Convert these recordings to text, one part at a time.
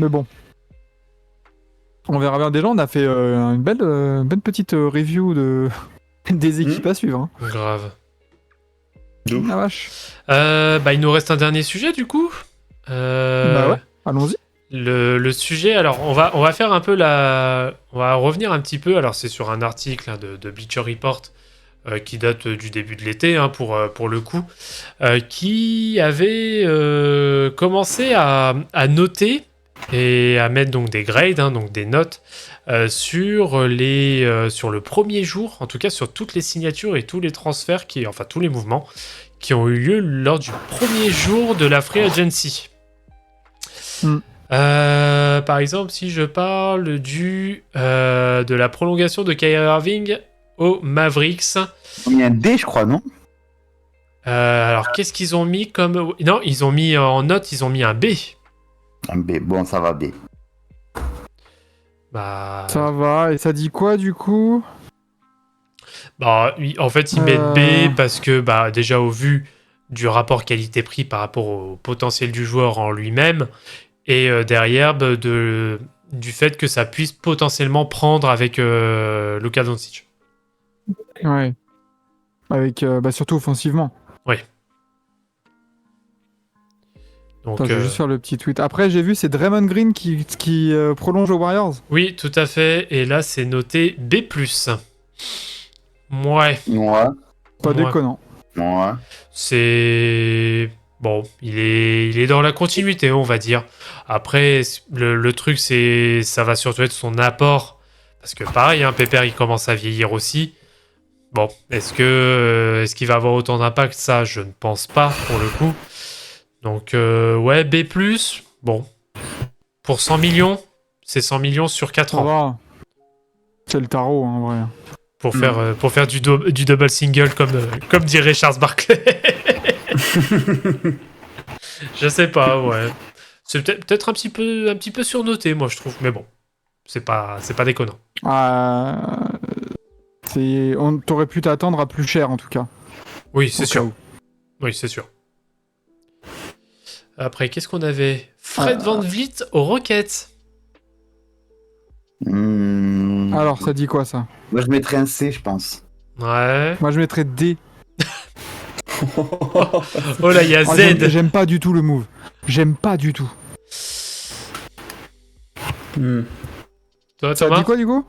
Mais bon, on verra bien. Déjà, on a fait une belle petite review des équipes à suivre. Hein. Grave. D'où La vache. Il nous reste un dernier sujet du coup. Bah ouais, allons-y. Le sujet, alors on va faire un peu on va revenir un petit peu. Alors c'est sur un article de Bleacher Report qui date du début de l'été pour le coup, qui avait commencé à noter et à mettre donc des grades, donc des notes sur le premier jour, en tout cas sur toutes les signatures et tous les transferts enfin tous les mouvements qui ont eu lieu lors du premier jour de la Free Agency. Par exemple, si je parle de la prolongation de Kyrie Irving aux Mavericks. Il y a un D, je crois, non? Alors, qu'est-ce qu'ils ont mis comme... Non, ils ont mis en note, ils ont mis un B. Un B, bon, ça va, B. Bah... Ça va, et ça dit quoi du coup? Bah, en fait, ils mettent B parce que, déjà, au vu du rapport qualité-prix par rapport au potentiel du joueur en lui-même, et derrière, du fait que ça puisse potentiellement prendre avec Luka Doncic. Ouais. Avec, surtout offensivement. Oui. Donc, Attends, je vais juste faire le petit tweet. Après, j'ai vu, c'est Draymond Green qui prolonge aux Warriors. oui, tout à fait. Et là, c'est noté B+. Ouais. Ouais. Pas déconnant. Ouais. C'est... Bon, il est dans la continuité, on va dire. Après, le truc, ça va surtout être son apport. Parce que pareil, Pépère, il commence à vieillir aussi. Bon, est-ce qu'il va avoir autant d'impact? Ça, je ne pense pas, pour le coup. Donc, ouais, B+, bon. Pour 100 millions, c'est 100 millions sur 4 Ça ans. va. C'est le tarot, en vrai. Pour faire du double single, comme dirait Charles Barkley. Je sais pas, ouais. C'est peut-être un petit peu surnoté, moi, je trouve. Mais bon, c'est pas déconnant. T'aurais pu t'attendre à plus cher, en tout cas. Oui, c'est Au cas sûr. où. Oui, c'est sûr. Après, qu'est-ce qu'on avait? Fred VanVleet aux Rockets. Alors, ça dit quoi, ça? Moi, je mettrais un C, je pense. Ouais. Moi, je mettrais D. Oh là, il y a Z. J'aime pas du tout le move. J'aime pas du tout. Toi, Ça Thomas dit quoi, du coup?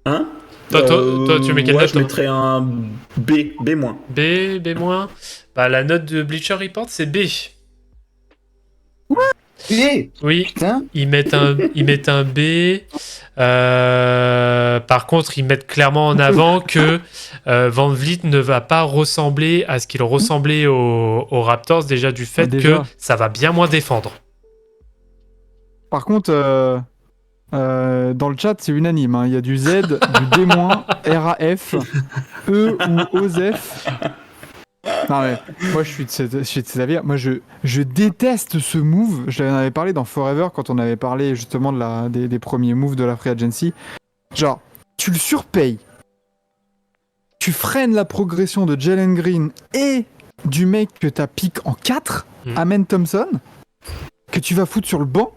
Hein? Toi, tu mets quelle ouais, note, je mettrais un B, B-. B, B-. La note de Bleacher Report, c'est B. B. Oui, Putain. ils mettent un B. Par contre, ils mettent clairement en avant que Van Vliet ne va pas ressembler à ce qu'il ressemblait aux Raptors, déjà du fait que ça va bien moins défendre. Par contre, dans le chat, c'est unanime. Hein. Il y a du Z, du D-, RAF, E ou OZEF. Non mais, moi je suis de cet avis. Moi je déteste ce move. Je l'avais avais parlé dans Forever quand on avait parlé justement des premiers moves de la Free Agency. Genre, tu le surpayes. Tu freines la progression de Jalen Green et du mec que t'as pick en 4, Amen Thompson, que tu vas foutre sur le banc.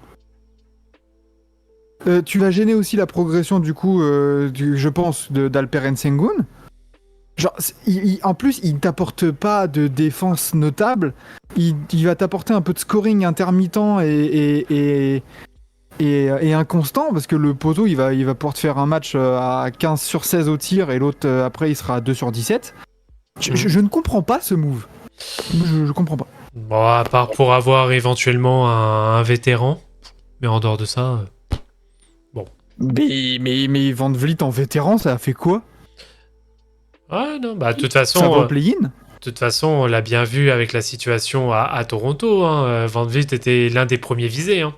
Tu vas gêner aussi la progression du coup, je pense, d'Alperen Sengun. Genre, en plus, il t'apporte pas de défense notable. Il va t'apporter un peu de scoring intermittent et inconstant, parce que le poteau, il va pouvoir te faire un match à 15 sur 16 au tir, et l'autre, après, il sera à 2 sur 17. Je ne comprends pas ce move. Je comprends pas. Bon, à part pour avoir éventuellement un vétéran. Mais en dehors de ça... bon. Mais Van Vliet en vétéran, ça a fait quoi? Ouais, non, de toute façon... Ça va au play-in. De toute façon, on l'a bien vu avec la situation à Toronto. Van Vliet était l'un des premiers visés. Hein.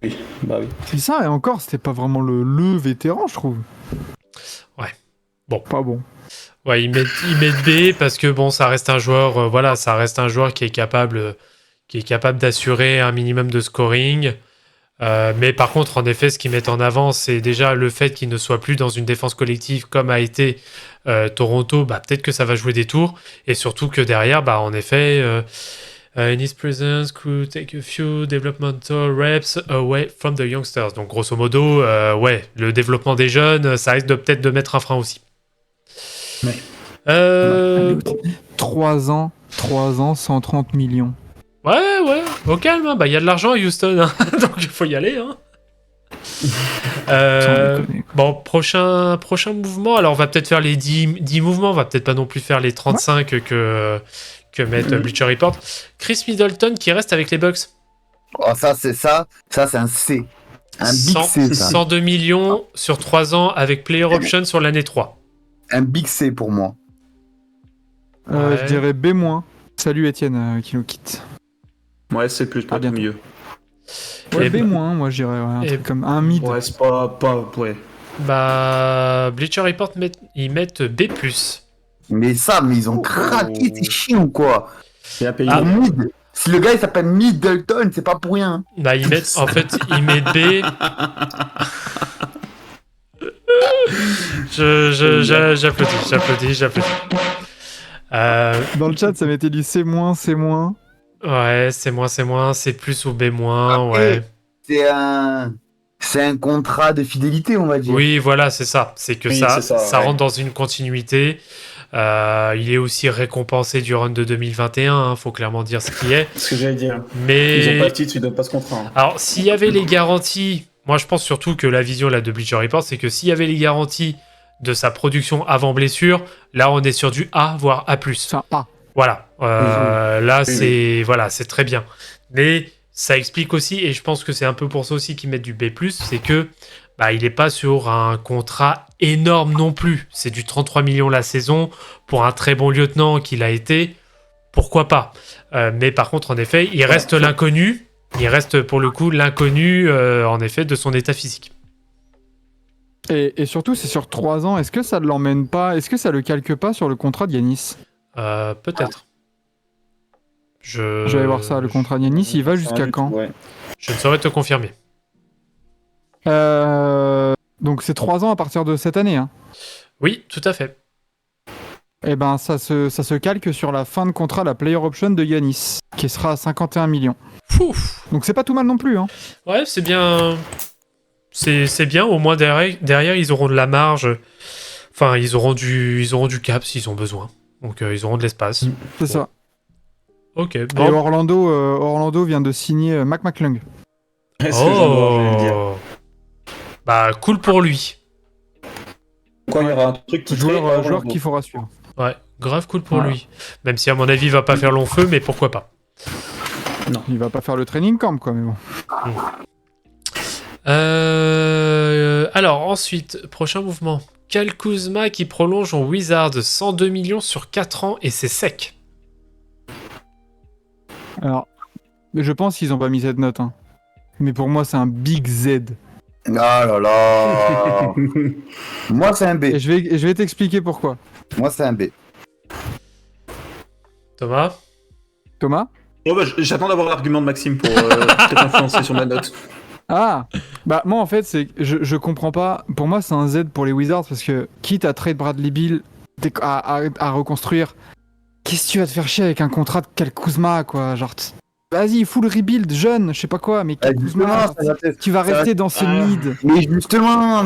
Oui, bah oui. C'est ça, et encore, c'était pas vraiment le vétéran, je trouve. Ouais. Bon. Pas bon. Ouais, ils mettent B parce que bon, ça reste un joueur, ça reste un joueur qui est capable d'assurer un minimum de scoring. Mais par contre, en effet, ce qu'ils mettent en avant, c'est déjà le fait qu'il ne soit plus dans une défense collective comme a été Toronto. Peut-être que ça va jouer des tours, et surtout que derrière, en effet, In his presence could take a few developmental reps away from the youngsters. Donc grosso modo, ouais, le développement des jeunes, ça risque de peut-être de mettre un frein aussi. Ouais. 3 ans, 130 millions. Ouais, au calme, hein. Bah il y a de l'argent à Houston, hein. Donc il faut y aller. Hein. Sans déconner, quoi. Bon, prochain mouvement. Alors on va peut-être faire les 10 mouvements, on va peut-être pas non plus faire les 35 que mettent Bleacher Report. Chris Middleton qui reste avec les Bucks. Oh, ça, c'est un C. Un big C, ça. 102 millions sur 3 ans avec player option sur l'année 3. Un big C pour moi. Ouais. Je dirais B-. Salut Étienne qui nous quitte. Ouais, c'est plus, Ah, peut-être bientôt. mieux. Ouais, Et B-, moi je dirais un et- truc comme un mid. Ouais, c'est pas. Ouais. Bah, Bleacher Report, ils mettent B+. Mais ils ont craqué, c'est chiant ou quoi? Et à payer. Ah. Pour mid. Si le gars il s'appelle Middleton, c'est pas pour rien. Bah, ils mettent B. J'applaudis. Dans le chat, ça mettait du C-, C-. Ouais, c'est moins, c'est plus ou B-, ouais. C'est un contrat de fidélité, on va dire. Oui, voilà, c'est ça. C'est que Oui, ça c'est ça, ouais. rentre dans une continuité. Il est aussi récompensé du run de 2021, hein, faut clairement dire ce qui est. C'est ce que j'allais dire. Mais Ils ont pas de titre, ils donnent pas ce contrat. Hein. alors, s'il y avait les garanties, moi je pense surtout que la vision là, de Bleacher Report, c'est que s'il y avait les garanties de sa production avant blessure, là on est sur du A, voire A+. Enfin, A. Voilà, là Oui, c'est très bien. Mais ça explique aussi, et je pense que c'est un peu pour ça aussi qu'ils mettent du B+, c'est que bah, il n'est pas sur un contrat énorme non plus. C'est du 33 millions la saison pour un très bon lieutenant qu'il a été. Pourquoi pas? Mais par contre, en effet, il reste l'inconnu. Il reste pour le coup l'inconnu, en effet, de son état physique. Et surtout, c'est sur 3 ans. Est-ce que ça ne l'emmène pas? Est-ce que ça le calque pas sur le contrat de Yanis? Peut-être. Je vais voir ça. Le contrat de Yanis, il va jusqu'à quand? Ouais. Je ne saurais te confirmer. Donc c'est 3 ans à partir de cette année. Hein. Oui, tout à fait. Et ben ça se calque sur la fin de contrat, la player option de Yanis, qui sera à 51 millions. Fouf. Donc c'est pas tout mal non plus. Hein. Ouais, c'est bien. C'est bien. Au moins derrière, ils auront de la marge. Enfin, ils auront du cap s'ils ont besoin. Donc ils auront de l'espace. C'est ça. Ok. Et Bon. Orlando vient de signer Mac McClung. C'est ce que j'allais dire. Bah, cool pour lui. Quand il y aura un truc qui Joueur qu'il faudra suivre. Ouais, grave cool pour Voilà. lui. Même si, à mon avis, il va pas faire long feu, mais pourquoi pas. Il va pas faire le training camp, quoi, mais bon. Alors, ensuite, prochain mouvement. Kyle Kuzma qui prolonge en Wizards 102 millions sur 4 ans et c'est sec. Alors, je pense qu'ils ont pas mis cette note. Hein. Mais pour moi, c'est un big Z. Ah là là. Moi, c'est un B. Et je vais t'expliquer pourquoi. Moi, c'est un B. Thomas? Thomas? Oh, bah, j'attends d'avoir l'argument de Maxime pour peut-être influencer sur ma note. Ah, bah moi en fait c'est je comprends pas. Pour moi c'est un Z pour les Wizards parce que quitte à trade Bradley Beal à reconstruire, qu'est-ce que tu vas te faire chier avec un contrat de Kyle Kuzma quoi, genre vas-y full rebuild jeune, je sais pas quoi, mais Kyle Kuzma, tu vas rester dans ce mid. Mais justement.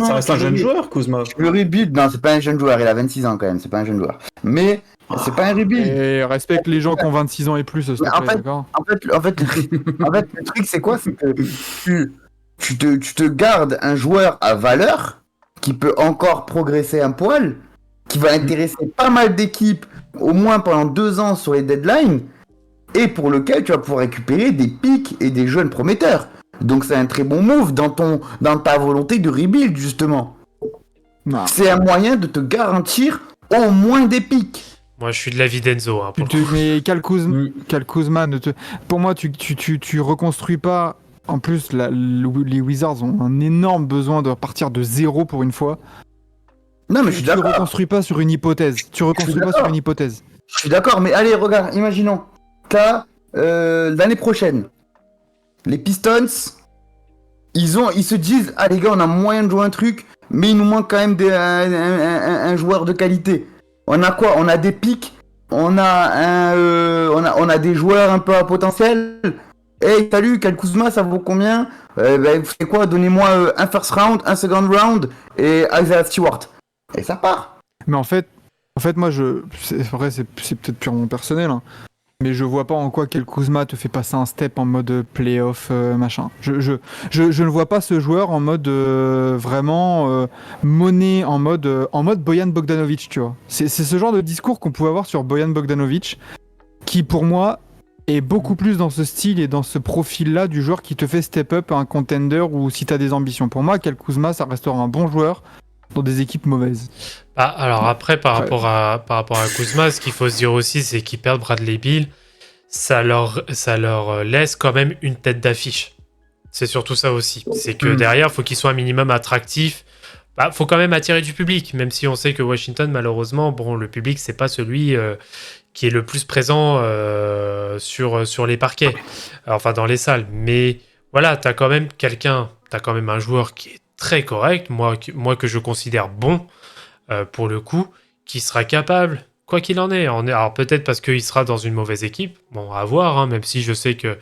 Ça reste un jeune joueur, Kuzma. Le rebuild, non, c'est pas un jeune joueur, il a 26 ans quand même, c'est pas un jeune joueur. Mais c'est pas un rebuild. Et respecte les gens qui ont 26 ans et plus, s'il te Mais en plaît, fait- d'accord. En fait, le truc, c'est quoi? C'est que tu te gardes un joueur à valeur qui peut encore progresser un poil, qui va intéresser pas mal d'équipes, au moins pendant 2 ans sur les deadlines, et pour lequel tu vas pouvoir récupérer des pics et des jeunes prometteurs. Donc c'est un très bon move dans ta volonté de rebuild, justement. Non. C'est un moyen de te garantir au moins des pics. Moi, je suis de l'avis d'Enzo. Hein, pour le coup. Mais Kyle Kuzma pour moi tu reconstruis pas. En plus, les Wizards ont un énorme besoin de repartir de zéro pour une fois. Non, mais je suis Tu d'accord. reconstruis pas sur une hypothèse. Je suis d'accord, mais allez, regarde, imaginons. T'as l'année prochaine, les Pistons, ils se disent, ah les gars, on a moyen de jouer un truc, mais il nous manque quand même un joueur de qualité. On a quoi? On a des pics, on a des joueurs un peu à potentiel. Hey, salut, Kyle Kuzma, ça vaut combien? Vous savez quoi? Donnez-moi un first round, un second round et Isaiah Stewart. Et ça part. Mais en fait moi, c'est vrai, c'est peut-être purement personnel, hein, mais je vois pas en quoi Kyle Kuzma te fait passer un step en mode playoff, machin. Je ne vois pas ce joueur en mode vraiment monnaie, en mode Bojan Bogdanovic, tu vois. C'est ce genre de discours qu'on pouvait avoir sur Bojan Bogdanovic, qui pour moi est beaucoup plus dans ce style et dans ce profil-là du joueur qui te fait step up à un contender ou si t'as des ambitions. Pour moi, Kyle Kuzma, ça restera un bon joueur dans des équipes mauvaises. Bah, alors après, par rapport à Kuzma, ce qu'il faut se dire aussi, c'est qu'ils perdent Bradley Beal, ça leur laisse quand même une tête d'affiche. C'est surtout ça aussi. C'est que derrière, il faut qu'ils soient un minimum attractifs. Bah, faut quand même attirer du public, même si on sait que Washington, malheureusement, bon, le public, c'est pas celui qui est le plus présent sur les parquets, enfin dans les salles. Mais voilà, t'as quand même un joueur qui est très correct, moi que je considère bon pour le coup, qui sera capable, quoi qu'il en est. Alors peut-être parce qu'il sera dans une mauvaise équipe, bon, à voir, hein, même si je sais que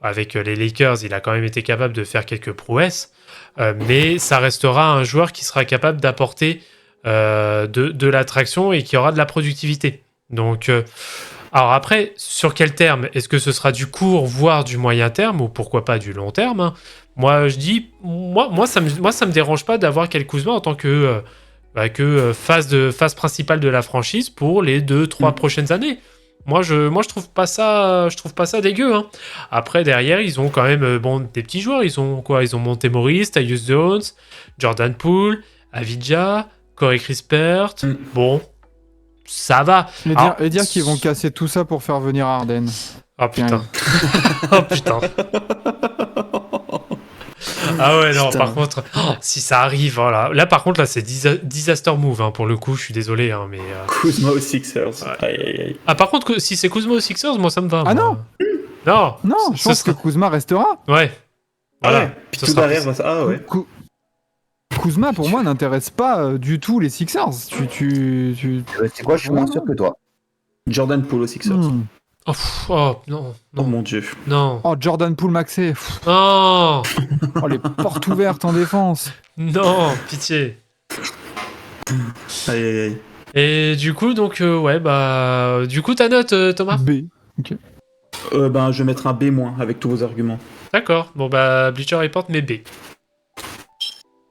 avec les Lakers, il a quand même été capable de faire quelques prouesses, mais ça restera un joueur qui sera capable d'apporter de l'attraction et qui aura de la productivité. Donc, alors après, sur quel terme? Est-ce que ce sera du court, voire du moyen terme, ou pourquoi pas du long terme, hein? Moi, je dis, moi, ça me dérange pas d'avoir Kyle Kuzma en tant que phase principale de la franchise pour les 2-3 prochaines années. Moi, je trouve pas ça dégueu, hein. Après, derrière, ils ont quand même des petits joueurs. Ils ont quoi? Ils ont Monte Morris, Tyus Jones, Jordan Poole, Avdija, Corey Kispert. Bon, ça va. Et dire qu'ils vont casser tout ça pour faire venir Harden. Oh putain. Oh putain. Ah ouais, non, Putain. par contre, si ça arrive, voilà. Là, par contre, là, c'est disaster move, hein, pour le coup, je suis désolé, hein, mais... Kuzma aux Sixers. Ouais. Aïe, aïe, aïe. Ah, par contre, si c'est Kuzma aux Sixers, moi, ça me va. Ah moi. Non Non, je pense que Kuzma restera. Ouais. Ah Voilà. ouais. Puis Ce tout sera derrière, plus- ah ouais. Kuzma, pour moi, n'intéresse pas du tout les Sixers. C'est quoi, je suis moins sûr que toi. Jordan Poole aux Sixers. Oh, non, Oh non, mon dieu. non. Oh, Jordan Poole Maxey. Non, Oh, les portes ouvertes en défense. non, pitié. Aïe, aïe, aïe. Et du coup, donc, du coup, ta note, Thomas? B. Je vais mettre un B- avec tous vos arguments. D'accord. Bon, bah, Bleacher Report, mais B.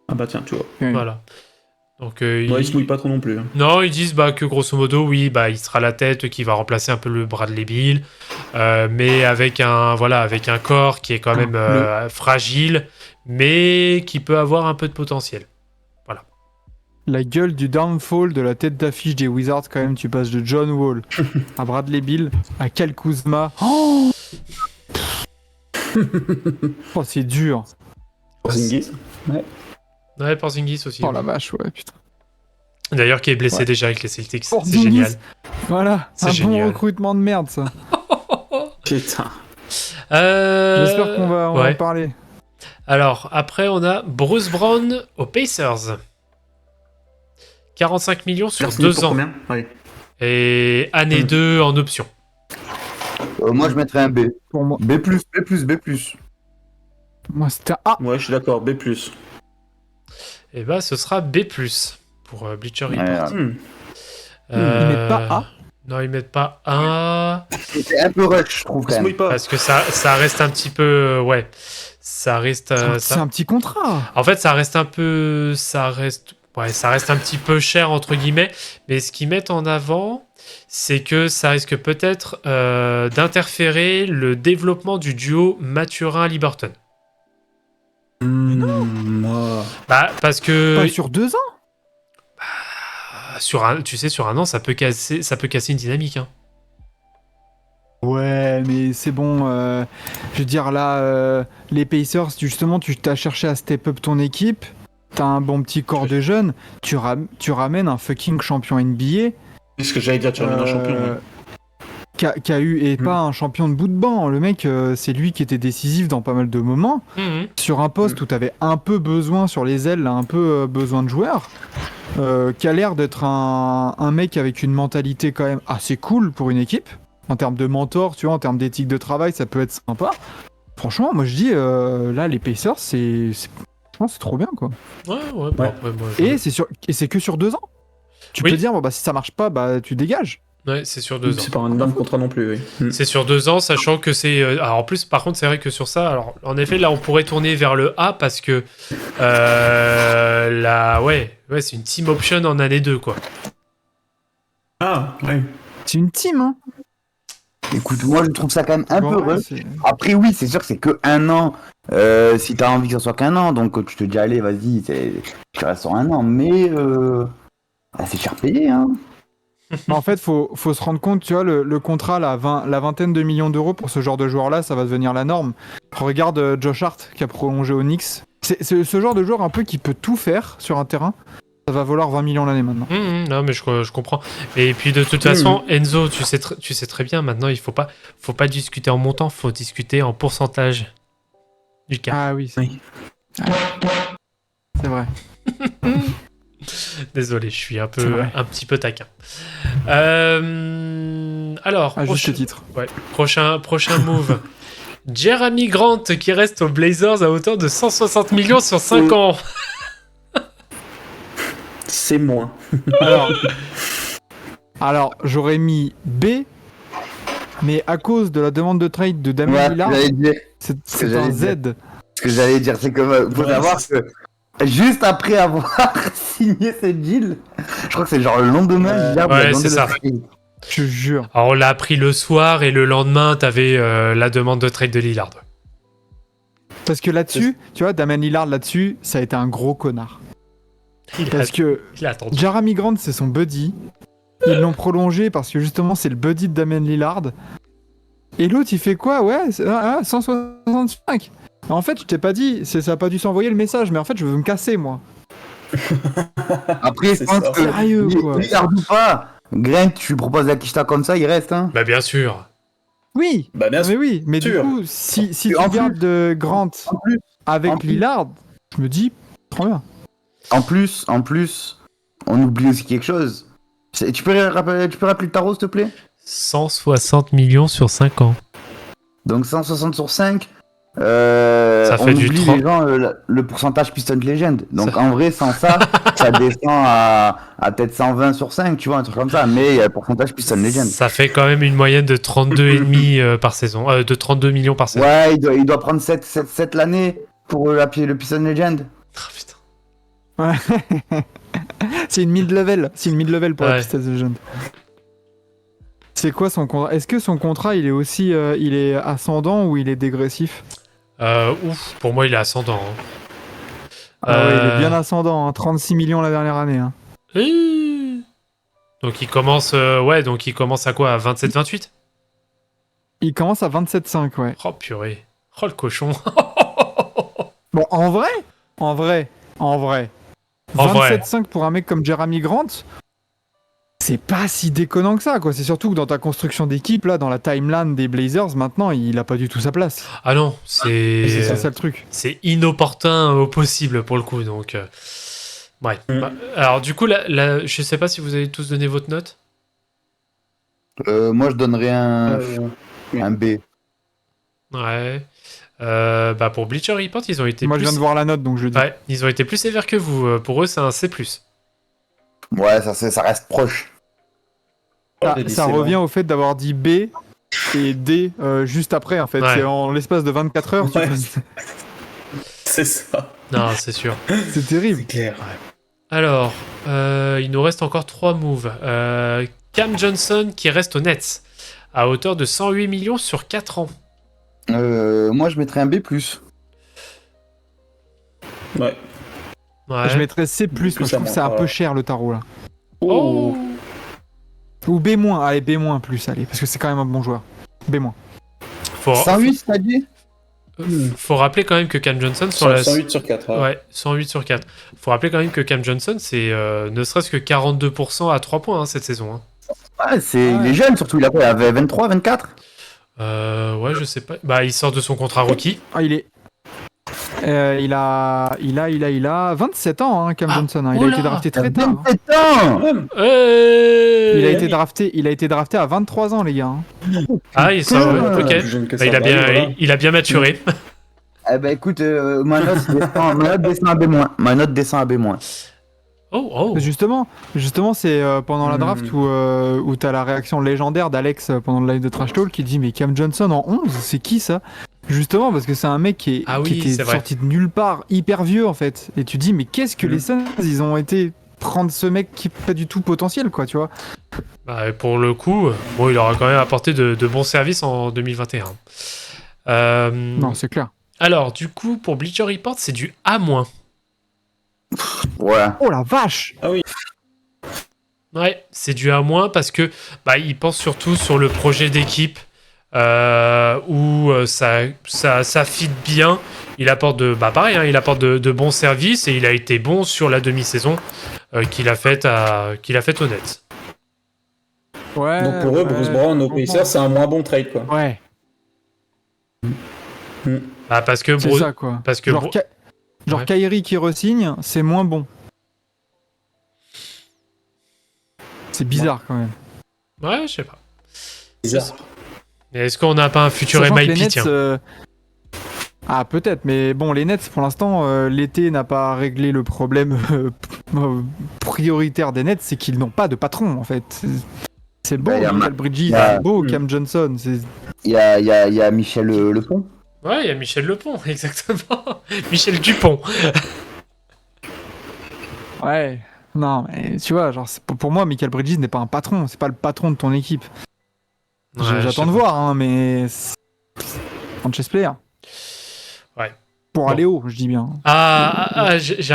Ah bah tiens, tu vois. Voilà. Donc, Ouais, il se mouille pas trop non plus. Hein. Non, ils disent que grosso modo, oui, il sera la tête qui va remplacer un peu le Bradley Beal, mais avec un corps qui est quand même fragile, mais qui peut avoir un peu de potentiel. La gueule du downfall de la tête d'affiche des Wizards, quand même, tu passes de John Wall à Bradley Beal à Kyle Kuzma. Oh, c'est dur. Porzingis. Ouais, Porzingis aussi. Oh la vache, ouais, putain. D'ailleurs, qui est blessé Ouais. déjà avec les Celtics, c'est Porzingis. génial. Voilà, C'est un génial. bon recrutement de merde, ça. Putain. J'espère qu'on va en ouais. parler. Alors, après, on a Bruce Brown aux Pacers. 45 millions sur Il a signé 2 pour ans. combien? Ouais. Et année 2 en option. Moi, je mettrais un B. Pour moi, B+, B+, B+. moi c'était un A. Ouais, je suis d'accord, B+. Et bah, ce sera B+, pour Bleacher Report. Ouais, Ils mettent pas A. Non, ils mettent pas A. c'est un peu rush, je trouve, Il quand se même. mouille pas. Parce que ça reste un petit peu... ouais. Ça reste... C'est un petit contrat. En fait, ça reste un peu... ça reste un petit peu cher, entre guillemets. Mais ce qu'ils mettent en avant, c'est que ça risque peut-être d'interférer le développement du duo Mathurin-Liberton. Moi. Parce que... Pas sur 2 ans. sur un an, ça peut casser une dynamique. Hein. Ouais, mais c'est bon. Je veux dire, là, les Pacers, justement, tu t'as cherché à step up ton équipe. T'as un bon petit corps de jeunes. Tu ramènes un fucking champion NBA. C'est ce que j'allais dire, tu ramènes un champion. Ouais. Qui a eu, et pas un champion de bout de banc. Le mec, c'est lui qui était décisif dans pas mal de moments. Sur un poste où t'avais un peu besoin sur les ailes, là, un peu besoin de joueurs. qui a l'air d'être un mec avec une mentalité quand même assez cool pour une équipe. En termes de mentor, tu vois, en termes d'éthique de travail, ça peut être sympa. Franchement, moi je dis, là, les Pacers, franchement, c'est trop bien, quoi. Ouais. Après, moi, Et c'est que sur 2 ans. Tu Oui. peux dire, bon, bah, si ça marche pas, bah, tu dégages. Ouais, c'est sur 2 ans. C'est pas un énorme contrat non plus, oui. C'est sur 2 ans, sachant que c'est. Alors en plus, par contre, c'est vrai que sur ça, alors en effet, là, on pourrait tourner vers le A parce que c'est une team option en année 2, quoi. Ah, ouais. C'est une team, hein. Écoute, moi je trouve ça quand même un Bon, peu ouais, rush. c'est- Après, oui, c'est sûr que c'est que 1 an. Si t'as envie que ça soit qu'1 an, donc tu te dis, allez, vas-y, tu restes sur 1 an. Mais c'est cher payé, hein. Mais en fait, faut se rendre compte, tu vois, le contrat, la vingtaine de millions d'euros pour ce genre de joueur-là, ça va devenir la norme. Regarde Josh Hart qui a prolongé au Knicks. C'est ce genre de joueur un peu qui peut tout faire sur un terrain. Ça va valoir 20 millions l'année maintenant. Non, mais je comprends. Et puis de toute façon, Enzo, tu sais très bien, maintenant, il faut pas discuter en montant, faut discuter en pourcentage du cap. Ah oui, Oui. c'est vrai. Désolé, je suis C'est un vrai. petit peu taquin. Alors, À juste titre. prochain move. Jeremy Grant qui reste aux Blazers à hauteur de 160 millions sur 5 ans. C'est moins. Alors, j'aurais mis B, mais à cause de la demande de trade de Damien Ouais, Lillard, j'allais dire. c'est un j'allais Z. dire. Ce que j'allais dire, c'est que faut Ouais, savoir que juste après avoir signé cette deal, je crois que c'est genre le lendemain, Lillard Ouais, lui a demandé c'est ça. le trade. Je te jure. Alors, on l'a appris le soir et le lendemain, t'avais la demande de trade de Lillard. Parce que là-dessus, tu vois, Damien Lillard, là-dessus, ça a été un gros connard. Parce que Il a attendu. Jeremy Grant, c'est son buddy. Ils l'ont prolongé parce que justement, c'est le buddy de Damien Lillard. Et l'autre, il fait quoi? Ouais, 165. En fait, je t'ai pas dit, ça a pas dû s'envoyer le message, mais en fait, je veux me casser, moi. Après, je C'est pense ça. que Sérieux, quoi. Lillard ou pas, Grant, tu lui proposes la quicheta comme ça, il reste, hein. Bah, bien sûr. Oui, Bah, bien mais sûr. oui, mais du sûr. coup, si tu En plus- gardes de Grant En plus, avec en plus- Lillard, je me dis, trop bien. en plus, on oublie aussi quelque chose. Tu peux rappeler le tarot, s'il te plaît? 160 millions sur 5 ans. Donc 160 sur 5. Ça On fait du oublie 30. les gens le pourcentage Piston Legend. Donc Ça- en vrai, sans ça, ça descend à peut-être 120 sur 5, tu vois, un truc comme ça. Mais il y a le pourcentage Piston Legend. Ça fait quand même une moyenne de 32,5 par saison. De 32 millions par saison. Ouais, il doit prendre 7 l'année pour le Piston Legend. Ah, putain. C'est une mid-level. C'est une mid-level pour la Ouais. Pistons Legend. C'est quoi son contrat? Est-ce que son contrat, il est aussi il est ascendant ou il est dégressif? Pour moi, il est ascendant. Hein. Ah ouais, il Euh, est bien ascendant. Hein. 36 millions la dernière année. Hein. Donc il commence, donc il commence à quoi? À 27-28? Il commence à 27,5, ouais. Oh purée. Oh le cochon. Bon, en vrai. En vrai. 27,5 pour un mec comme Jeremy Grant, c'est pas si déconnant que ça, quoi. C'est surtout que dans ta construction d'équipe, là, dans la timeline des Blazers, maintenant, il a pas du tout sa place. Ah non, C'est ça le truc. c'est inopportun au possible pour le coup. Donc, ouais. Bah, alors du coup, je sais pas si vous avez tous donné votre note. Moi, je donnerais un B. Ouais. Bah pour Bleacher Report, ils ont été Moi, plus... je viens de voir la note, donc je dis. Ouais, ils ont été plus sévères que vous. Pour eux, c'est un C+. Ouais, ça reste proche. Ça revient au fait d'avoir dit B et D juste après, en fait. Ouais. C'est en l'espace de 24 heures. Ouais. C'est ça. Non, c'est sûr. C'est terrible. Clair. Alors, il nous reste encore 3 moves. Cam Johnson qui reste aux Nets à hauteur de 108 millions sur 4 ans. Moi, je mettrais un B+. Ouais. Ouais. Je mettrais C+, moi, je trouve que c'est un peu cher le tarot, là. Oh. Ou B-, allez, B- plus, allez, parce que c'est quand même un bon joueur. B-. Faut, 108, t'as dit? faut rappeler quand même que Cam Johnson sur la... 108 sur 4. Ouais, 108 sur 4. Faut rappeler quand même que Cam Johnson, c'est ne serait-ce que 42% à 3 points cette saison. Hein. Ouais, il est jeune surtout, il avait 23, 24. Ouais, je sais pas. Bah, il sort de son contrat rookie. Ah, il est... Il a 27 ans, hein, Cam Johnson. Hein. Il a oula. été drafté très tard. hein. 27 ans. Euh, Il a été drafté à 23 ans, les gars. hein. Ah, il sort, Putain. ok. Plus jeune que Bah, ça. Bah, voilà. il a bien maturé. Eh ben écoute, ma note descend à B-. Ma note descend à B-. Oh. Justement, c'est pendant la draft où t'as la réaction légendaire d'Alex pendant le live de Trash Talk qui dit mais Cam Johnson en 11, c'est qui ça? Justement parce que c'est un mec qui Ah oui, était c'est vrai. sorti de nulle part, hyper vieux en fait. Et tu dis mais qu'est-ce que les Suns ils ont été prendre ce mec qui est pas du tout potentiel quoi, tu vois? Bah, pour le coup, bon, il aura quand même apporté de bons services en 2021. Non, c'est clair. Alors, du coup, pour Bleacher Report, c'est du A-. Ouais. Oh la vache! Ouais, c'est du A- parce que bah, il pense surtout sur le projet d'équipe où ça fit bien. Il apporte pareil, hein, il apporte de bons services et il a été bon sur la demi-saison qu'il a faite au Nets. Ouais. Donc pour eux, Bruce Brown aux Pacers, c'est un moins bon trade, quoi. Ouais, Ah, parce que c'est ça quoi. parce que genre Bro- genre Ouais. Kyrie qui re-signe, c'est moins bon. C'est bizarre quand même. ouais, je sais pas. Bizarre. Mais est-ce qu'on n'a pas un futur Sachant que les MIP, Nets, tiens Ah peut-être, mais bon, les Nets pour l'instant, l'été n'a pas réglé le problème prioritaire des Nets, c'est qu'ils n'ont pas de patron en fait. C'est beau, Bah, y a Michael Bridges, y a- c'est beau, Cam Johnson, c'est... Il y a Michel Lepont. Ouais, il y a Michel Lepont, exactement. Michel Dupont. Ouais, non, mais tu vois, genre, pour moi, Michael Bridges n'est pas un patron, c'est pas le patron de ton équipe. Ouais, je sais J'attends de pas. voir, hein, mais... Franchise player. Ouais. Pour Bon. aller haut, je dis bien. J'ai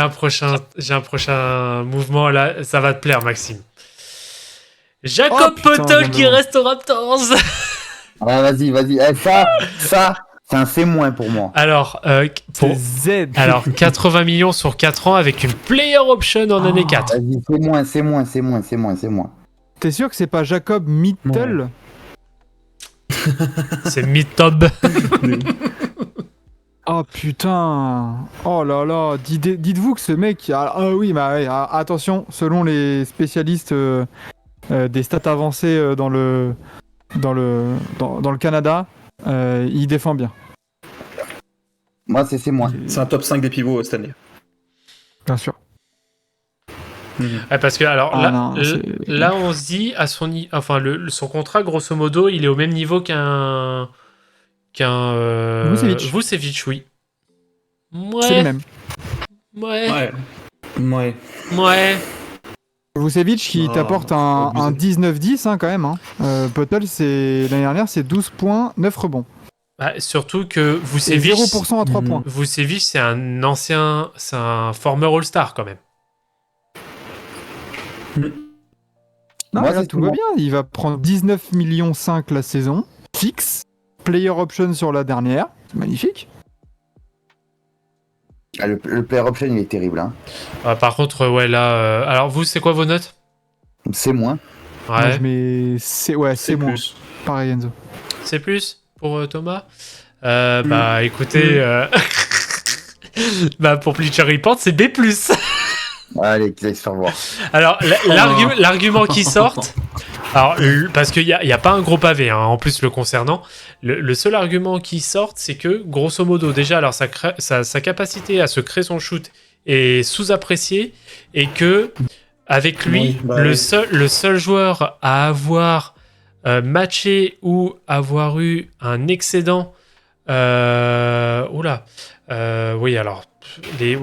un prochain mouvement là, ça va te plaire, Maxime. Jacob Oh, putain, Poeltl non, qui non. reste aux Raptors. Ah, vas-y. Eh, ça, c'est un C- pour moi. Alors, C'est Z. alors 80 millions sur 4 ans avec une player option en année 4. Vas-y, c'est moins. T'es sûr que c'est pas Jacob Mittel? C'est mid-top. Oh putain. Oh là là. Dites-vous que ce mec... Ah oui, bah ouais, attention, selon les spécialistes des stats avancées dans le Canada, il défend bien. Moi, c'est C-. C'est un top 5 des pivots cette année. Bien sûr. Ouais, parce que alors Ah là, non, là, on se dit à son son contrat grosso modo, il est au même niveau qu'un Vucevic. Vucevic, oui. C'est le Ouais, même. ouais. Vucevic qui Oh, t'apporte faut un abuser. 19-10 hein, quand même. Hein. Poeltl, l'année dernière, c'est 12 points, 9 rebonds. Bah, surtout que C'est Vucevic, 0% à 3 points. Vucevic, c'est un former All-Star quand même. Non, Moi, là, c'est tout va bon. bien. Il va prendre 19,5 millions la saison, fixe. Player option sur la dernière. C'est magnifique. Ah, le player option, il est terrible. Hein. Par contre, ouais, là. Alors, vous, c'est quoi vos notes? C-. Moi, Ouais. je mets... c'est moins. plus. Pareil, Enzo. C'est plus pour Thomas? Bah, écoutez. Bah, pour Bleacher Report, c'est B. Allez, laisse faire voir. Alors, l'argument qui sort, alors, parce qu'il n'y a pas un gros pavé, hein, en plus le concernant, le seul argument qui sort, c'est que, grosso modo, déjà, alors sa capacité à se créer son shoot est sous-appréciée, et que, avec lui, Oui, bah le oui. seul joueur à avoir matché ou avoir eu un excédent, oui, alors,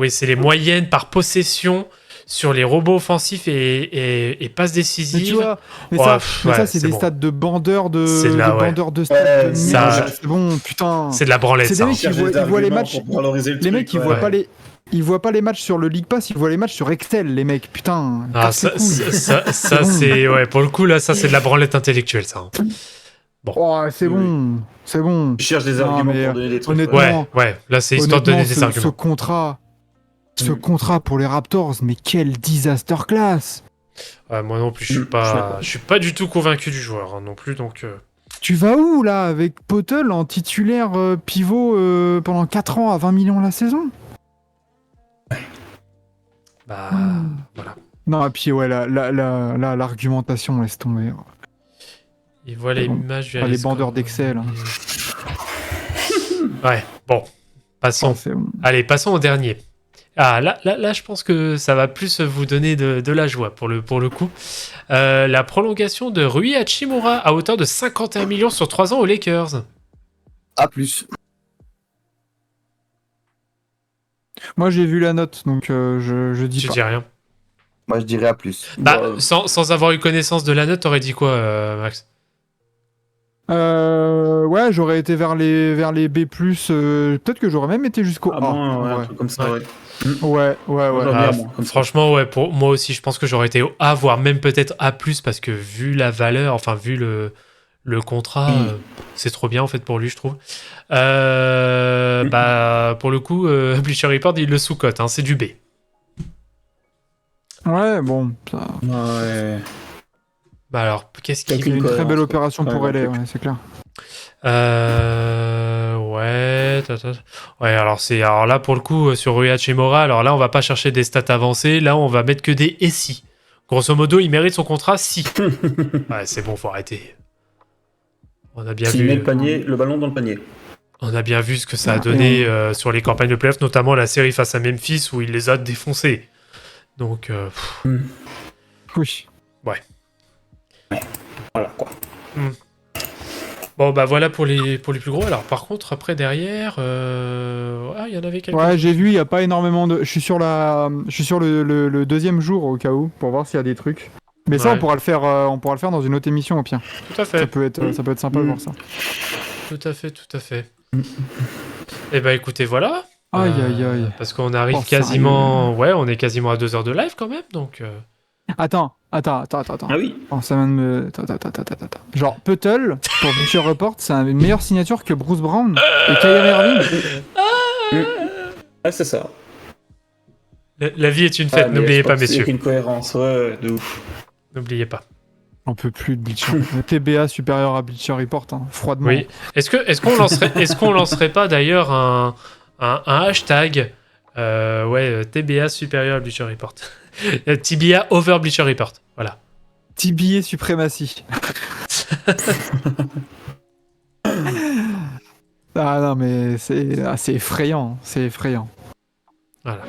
c'est les moyennes par possession sur les robots offensifs et passes Mais décisives. tu vois, mais Ouais, ça, pff, mais ouais, ça c'est c'est des bon. stats de bandeurs de, C'est de la- ouais. bandeurs de stats de ça- merde. C'est bon, putain. C'est de la branlette, C'est ça. des hein. mecs ils voient les matchs. Pour valoriser le Les truc, mecs, ils ouais. voient pas ils voient pas les matchs sur le League Pass, ils voient les matchs sur Excel, les mecs. Putain. Ah, casse les couilles. ça, bon. c'est. Ouais, pour le coup, là, ça, c'est de la branlette intellectuelle, ça. hein. Oh, c'est bon, c'est bon. Je cherche des Non, arguments mais, pour donner des trucs. honnêtement, Ouais, Non. ouais. Là, c'est histoire de donner Honnêtement, des ce arguments. contrat pour les Raptors, mais quel disaster class. Ouais, moi non plus, je suis pas du tout convaincu du joueur hein, non plus, donc. Tu vas où là avec Potel en titulaire pivot pendant 4 ans à 20 millions la saison? Bah, voilà. Non, et puis ouais, l'argumentation laisse tomber. Il voit l'image du Les bandeurs d'Excel. Hein. Ouais, bon. Passons. Oh, c'est bon. Allez, passons au dernier. Ah, là, je pense que ça va plus vous donner de la joie pour le coup. La prolongation de Rui Hachimura à hauteur de 51 millions sur 3 ans aux Lakers. A plus. Moi j'ai vu la note, donc je dis Tu pas. dis rien. Moi, je dirais A plus. Bah, sans avoir eu connaissance de la note, t'aurais dit quoi, Max? Ouais, j'aurais été vers les B+. Peut-être que j'aurais même été jusqu'au A. Ah bon, ouais, un ouais. truc comme ça, Ouais. Ouais. J'aurais Ah, bien, moi, comme ça. franchement, ouais, pour moi aussi, je pense que j'aurais été au A, voire même peut-être A+, parce que vu la valeur, enfin, vu le contrat, c'est trop bien, en fait, pour lui, je trouve. Bah, pour le coup, Bleacher Report, il le sous-cote, hein, c'est du B. Ouais, bon. Ça... Ouais. Bah alors, qu'est-ce C'est qu'il... une très belle opération Ouais, pour un LA, truc. ouais, c'est clair. Ouais, ouais, alors là pour le coup sur Rui Hachimura, alors là on va pas chercher des stats avancées, là on va mettre que des et si. Grosso modo, il mérite son contrat si. Ouais, c'est bon, faut arrêter. On a bien S'il vu, met le ballon dans le panier. on a bien vu ce que ça a donné sur les campagnes de playoffs, notamment la série face à Memphis où il les a défoncés. Donc, Oui. Voilà, quoi. bon bah voilà pour les plus gros. Alors par contre après derrière, il y en avait quelques. Ouais, j'ai vu, il y a pas énormément de. Je suis sur le deuxième jour au cas où pour voir s'il y a des trucs. Mais ça, Ouais. on pourra le faire dans une autre émission au pire. Tout à fait. Ça peut être sympa de voir ça. Tout à fait. Et bah écoutez, voilà. Aïe, aïe, aïe. Parce qu'on arrive Oh, quasiment... Ouais, on est quasiment à 2 heures de live quand même, donc... Attends. Ah oui. Oh, ça vient de me. Attends. Genre, Puttle, pour Bleacher Report, c'est une meilleure signature que Bruce Brown et Kyrie Irving. Ouais, c'est ça. La vie est une fête, mais n'oubliez je pas, pense qu'il y a messieurs. qu'une cohérence, ouais, de ouf. N'oubliez pas. On peut plus de Bleacher. TBA supérieur à Bleacher Report, hein, froidement. Oui. Est-ce qu'on lancerait pas d'ailleurs un hashtag TBA supérieur à Bleacher Report. TBA over Bleacher Report. Voilà. TBA suprématie. Ah non, mais c'est effrayant. C'est effrayant. Voilà.